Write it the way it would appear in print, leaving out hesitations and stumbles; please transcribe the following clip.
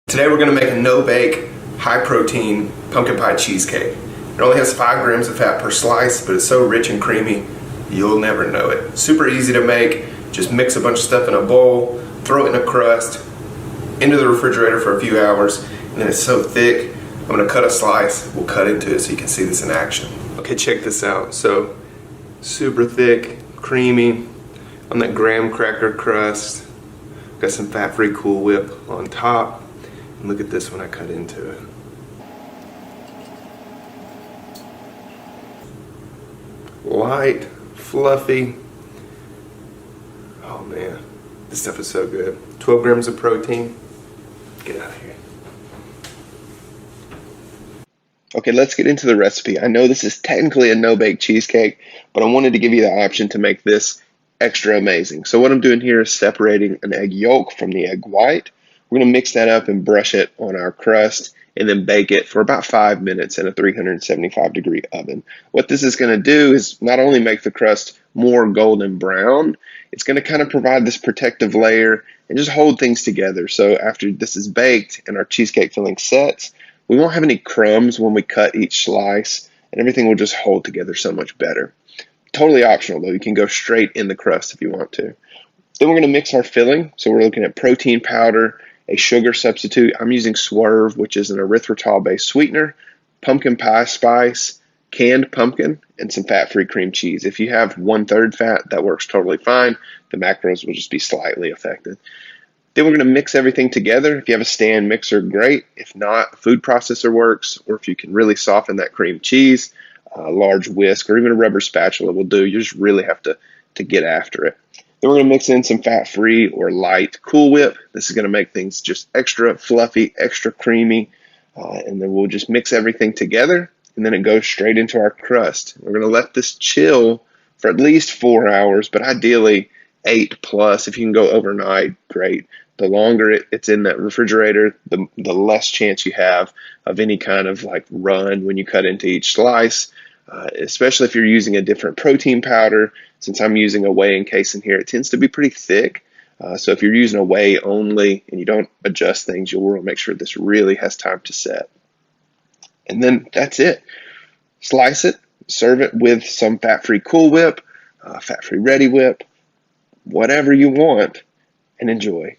Today we're going to make a no-bake, high-protein pumpkin pie cheesecake. It only has 5 grams of fat per slice, but it's so rich and creamy, you'll never know it. Super easy to make. Just mix a bunch of stuff in a bowl, throw it in a crust, into the refrigerator for a few hours, and then it's so thick, I'm going to cut a slice. We'll cut into it so you can see this in action. Okay, check this out. So, super thick, creamy, on that graham cracker crust. Got some fat-free Cool Whip on top. And look at this when I cut into it. Light, fluffy. Oh man, this stuff is so good. 12 grams of protein. Get out of here. Okay, let's get into the recipe. I know this is technically a no-bake cheesecake, but I wanted to give you the option to make this extra amazing. So what I'm doing here is separating an egg yolk from the egg white. We're going to mix that up and brush it on our crust and then bake it for about 5 minutes in a 375-degree oven. What this is going to do is not only make the crust more golden brown, it's going to kind of provide this protective layer and just hold things together. So after this is baked and our cheesecake filling sets, we won't have any crumbs when we cut each slice, and everything will just hold together so much better. Totally optional though. You can go straight in the crust if you want to. Then we're going to mix our filling. So we're looking at protein powder, a sugar substitute. I'm using Swerve, which is an erythritol-based sweetener, pumpkin pie spice, canned pumpkin, and some fat-free cream cheese. If you have 1/3 fat, that works totally fine. The macros will just be slightly affected. Then we're going to mix everything together. If you have a stand mixer, great. If not, a food processor works. Or if you can really soften that cream cheese, a large whisk or even a rubber spatula will do. You just really have to get after it. Then we're going to mix in some fat-free or light Cool Whip. This is going to make things just extra fluffy, extra creamy. And then we'll just mix everything together, and then it goes straight into our crust. We're going to let this chill for at least 4 hours, but ideally 8+. If you can go overnight, great. The longer it's in that refrigerator, the less chance you have of any kind of like run when you cut into each slice. Especially if you're using a different protein powder. Since I'm using a whey encase in here, it tends to be pretty thick. So if you're using a whey only and you don't adjust things, you'll want to make sure this really has time to set. And then that's it. Slice it, serve it with some fat-free Cool Whip, fat-free Ready Whip, whatever you want, and enjoy.